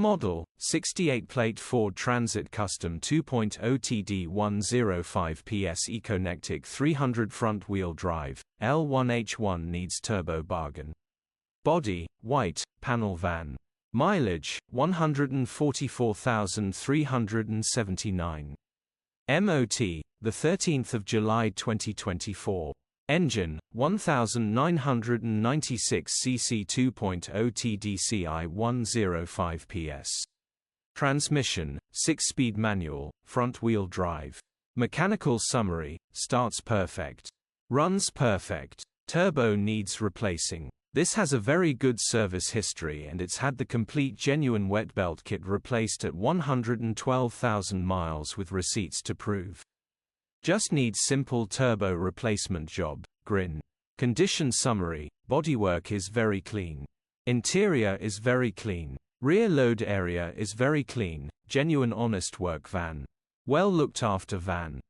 Model, 68-plate Ford Transit Custom 2.0TD 105PS Econetic 300 front-wheel drive, L1H1 needs turbo bargain. Body, white, panel van. Mileage, 144,379. MOT, the 13th of July 2024. Engine, 1996 cc 2.0 TDCI 105 PS. Transmission, 6-speed manual, front-wheel drive. Mechanical summary, starts perfect. Runs perfect. Turbo needs replacing. This has a very good service history and it's had the complete genuine wet belt kit replaced at 112,000 miles with receipts to prove. Just needs simple turbo replacement job, grin. Condition summary, bodywork is very clean. Interior is very clean. Rear load area is very clean, genuine honest work van. Well looked after van.